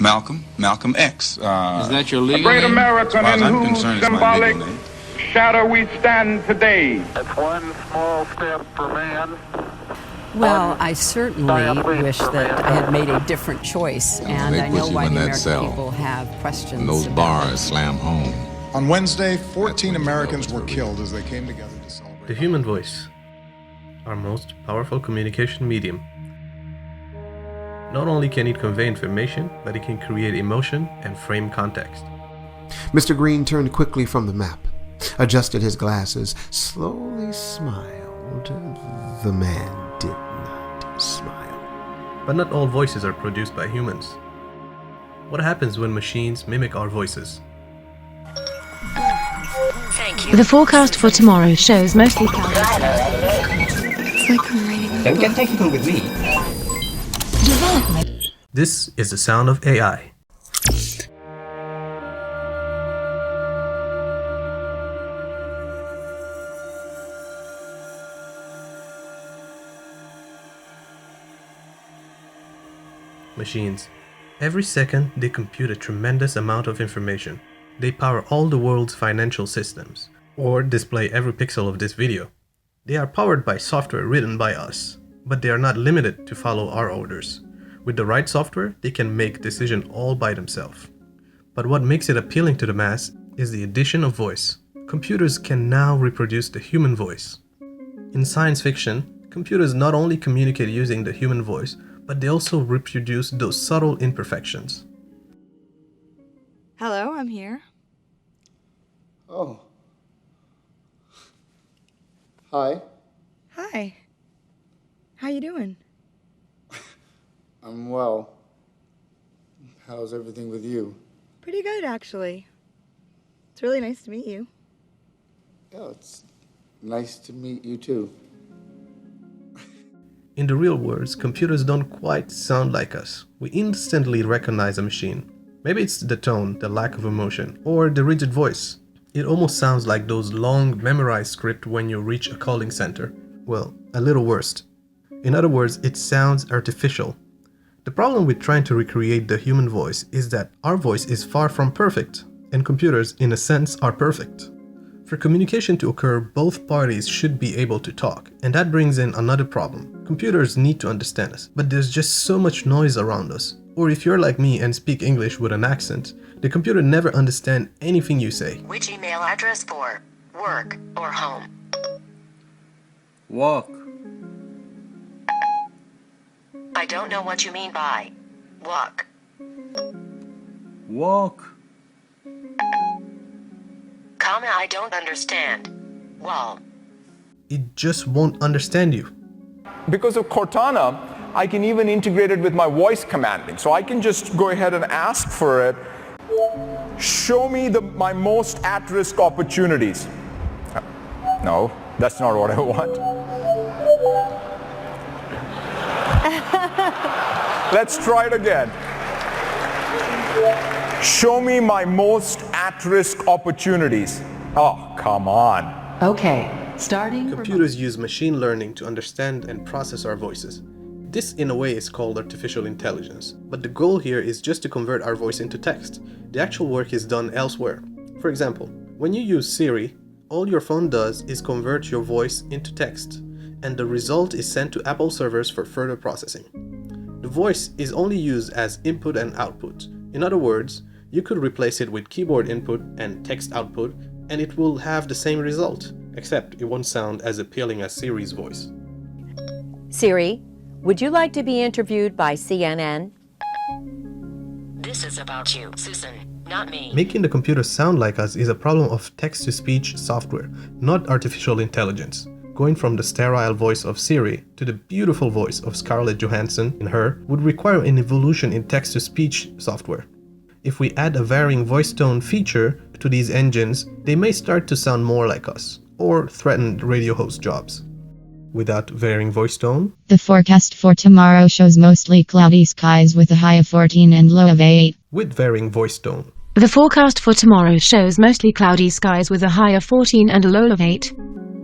Malcolm X. Is that your legal A great name? American in whose symbolic shadow we stand today. It's one small step for man. Well, I certainly wish that I had made a different choice, and I know why the American people have questions. And those bars slam home. On Wednesday, 14 Americans were killed as they came together to celebrate. The human voice, our most powerful communication medium. Not only can it convey information, but it can create emotion and frame context. Mr. Green turned quickly from the map, adjusted his glasses, slowly smiled. The man did not smile. But not all voices are produced by humans. What happens when machines mimic our voices? Thank you. The forecast for tomorrow shows mostly cloudy. It's like I'm reading. Don't get technical with me. Development. This is the sound of AI. Machines. Every second, they compute a tremendous amount of information. They power all the world's financial systems, or display every pixel of this video. They are powered by software written by us, but they are not limited to follow our orders. With the right software, they can make decisions all by themselves. But what makes it appealing to the mass is the addition of voice. Computers can now reproduce the human voice. In science fiction, computers not only communicate using the human voice, but they also reproduce those subtle imperfections. Hello, I'm here. Oh. Hi. Hi. How you doing? I'm well. How's everything with you? Pretty good, actually. It's really nice to meet you. Yeah, it's nice to meet you too. In the real world, computers don't quite sound like us. We instantly recognize a machine. Maybe it's the tone, the lack of emotion, or the rigid voice. It almost sounds like those long memorized scripts when you reach a calling center. Well, a little worse. In other words, it sounds artificial. The problem with trying to recreate the human voice is that our voice is far from perfect, and computers, in a sense, are perfect. For communication to occur, both parties should be able to talk, and that brings in another problem. Computers need to understand us, but there's just so much noise around us. Or if you're like me and speak English with an accent, the computer never understands anything you say. Which email address for work or home? Walk. I don't know what you mean by walk. Walk. Comma, I don't understand. Wall. It just won't understand you. Because of Cortana, I can even integrate it with my voice commanding. So I can just go ahead and ask for it. Show me my most at-risk opportunities. No, that's not what I want. Let's try it again. Show me my most at-risk opportunities. Oh, come on. Okay, starting. Computers use machine learning to understand and process our voices. This, in a way, is called artificial intelligence. But the goal here is just to convert our voice into text. The actual work is done elsewhere. For example, when you use Siri, all your phone does is convert your voice into text, and the result is sent to Apple servers for further processing. The voice is only used as input and output. In other words, you could replace it with keyboard input and text output, and it will have the same result, except it won't sound as appealing as Siri's voice. Siri, would you like to be interviewed by CNN? This is about you, Susan, not me. Making the computer sound like us is a problem of text-to-speech software, not artificial intelligence. Going from the sterile voice of Siri to the beautiful voice of Scarlett Johansson in Her would require an evolution in text-to-speech software. If we add a varying voice tone feature to these engines, they may start to sound more like us, or threaten radio host jobs. Without varying voice tone, the forecast for tomorrow shows mostly cloudy skies with a high of 14 and low of 8. With varying voice tone. The forecast for tomorrow shows mostly cloudy skies with a high of 14 and a low of 8.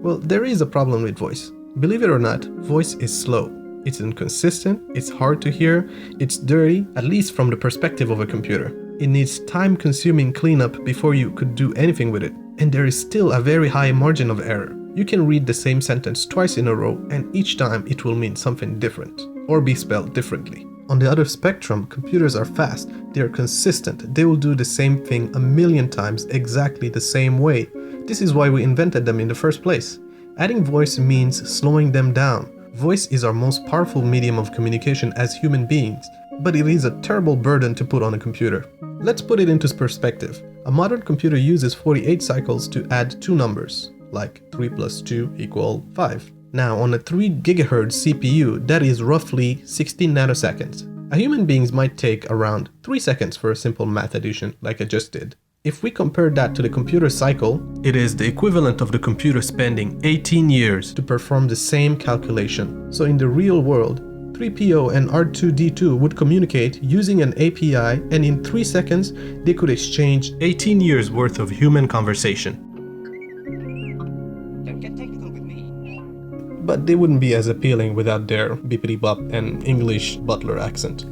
Well, there is a problem with voice. Believe it or not, voice is slow. It's inconsistent, it's hard to hear, it's dirty, at least from the perspective of a computer. It needs time-consuming cleanup before you could do anything with it. And there is still a very high margin of error. You can read the same sentence twice in a row, and each time it will mean something different, or be spelled differently. On the other spectrum, computers are fast, they are consistent, they will do the same thing a million times exactly the same way. This is why we invented them in the first place. Adding voice means slowing them down. Voice is our most powerful medium of communication as human beings, but it is a terrible burden to put on a computer. Let's put it into perspective. A modern computer uses 48 cycles to add two numbers, like 3 plus 2 equal 5. Now, on a 3 GHz CPU, that is roughly 16 nanoseconds. A human being might take around 3 seconds for a simple math addition, like I just did. If we compare that to the computer cycle, it is the equivalent of the computer spending 18 years to perform the same calculation. So in the real world, 3PO and R2D2 would communicate using an API, and in 3 seconds, they could exchange 18 years worth of human conversation. But they wouldn't be as appealing without their bippity-bop and English butler accent.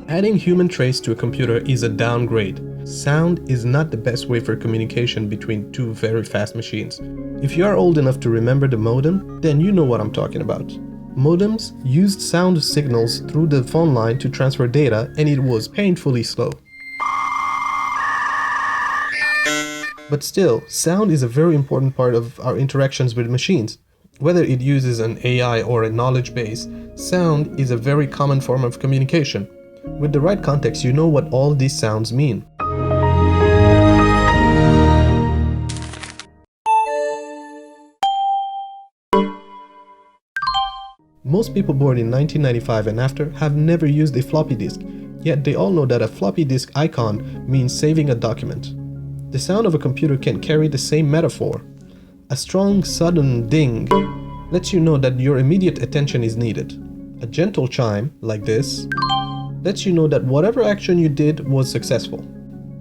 Adding human traits to a computer is a downgrade. Sound is not the best way for communication between two very fast machines. If you are old enough to remember the modem, then you know what I'm talking about. Modems used sound signals through the phone line to transfer data, and it was painfully slow. But still, sound is a very important part of our interactions with machines. Whether it uses an AI or a knowledge base, sound is a very common form of communication. With the right context, you know what all these sounds mean. Most people born in 1995 and after have never used a floppy disk, yet they all know that a floppy disk icon means saving a document. The sound of a computer can carry the same metaphor. A strong, sudden ding lets you know that your immediate attention is needed. A gentle chime, like this, lets you know that whatever action you did was successful.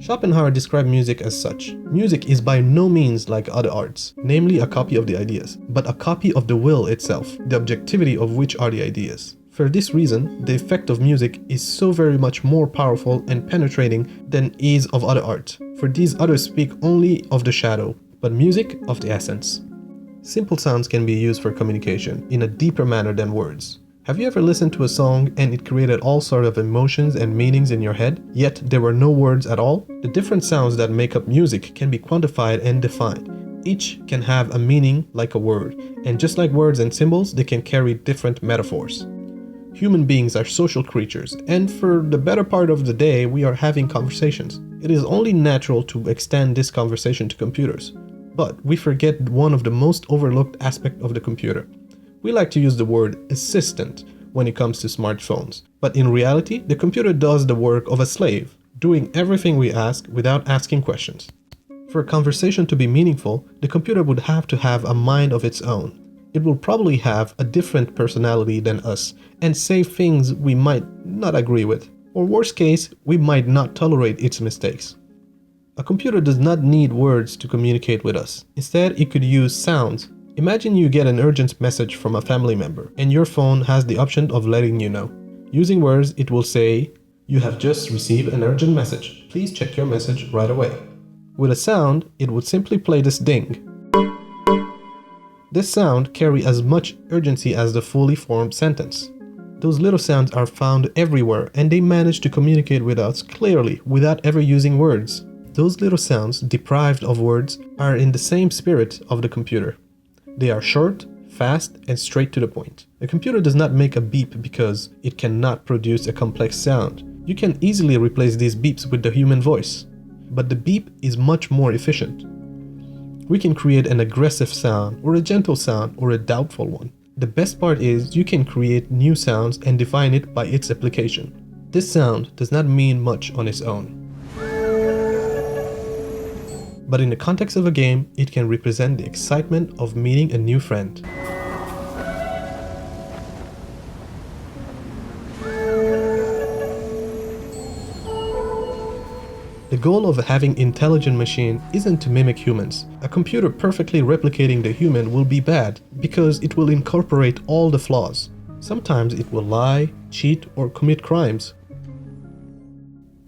Schopenhauer described music as such. Music is by no means like other arts, namely a copy of the ideas, but a copy of the will itself, the objectivity of which are the ideas. For this reason, the effect of music is so very much more powerful and penetrating than is of other art, for these others speak only of the shadow, but music of the essence. Simple sounds can be used for communication in a deeper manner than words. Have you ever listened to a song and it created all sorts of emotions and meanings in your head, yet there were no words at all? The different sounds that make up music can be quantified and defined. Each can have a meaning like a word, and just like words and symbols, they can carry different metaphors. Human beings are social creatures, and for the better part of the day, we are having conversations. It is only natural to extend this conversation to computers. But we forget one of the most overlooked aspects of the computer. We like to use the word assistant when it comes to smartphones, but in reality, the computer does the work of a slave, doing everything we ask without asking questions. For a conversation to be meaningful, the computer would have to have a mind of its own. It will probably have a different personality than us and say things we might not agree with, or worst case, we might not tolerate its mistakes. A computer does not need words to communicate with us. Instead, it could use sounds. Imagine you get an urgent message from a family member, and your phone has the option of letting you know. Using words, it will say, "You have just received an urgent message. Please check your message right away." With a sound, it would simply play this ding. This sound carries as much urgency as the fully formed sentence. Those little sounds are found everywhere, and they manage to communicate with us clearly without ever using words. Those little sounds, deprived of words, are in the same spirit of the computer. They are short, fast, and straight to the point. A computer does not make a beep because it cannot produce a complex sound. You can easily replace these beeps with the human voice. But the beep is much more efficient. We can create an aggressive sound, or a gentle sound, or a doubtful one. The best part is you can create new sounds and define it by its application. This sound does not mean much on its own. But in the context of a game, it can represent the excitement of meeting a new friend. The goal of having intelligent machine isn't to mimic humans. A computer perfectly replicating the human will be bad because it will incorporate all the flaws. Sometimes it will lie, cheat, or commit crimes.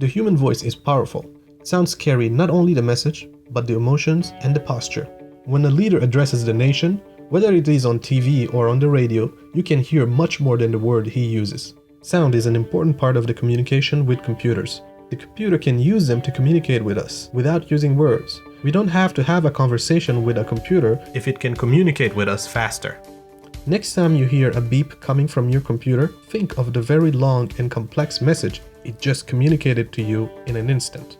The human voice is powerful. It sounds scary, not only the message, but the emotions and the posture. When a leader addresses the nation, whether it is on TV or on the radio, you can hear much more than the word he uses. Sound is an important part of the communication with computers. The computer can use them to communicate with us without using words. We don't have to have a conversation with a computer if it can communicate with us faster. Next time you hear a beep coming from your computer, think of the very long and complex message it just communicated to you in an instant.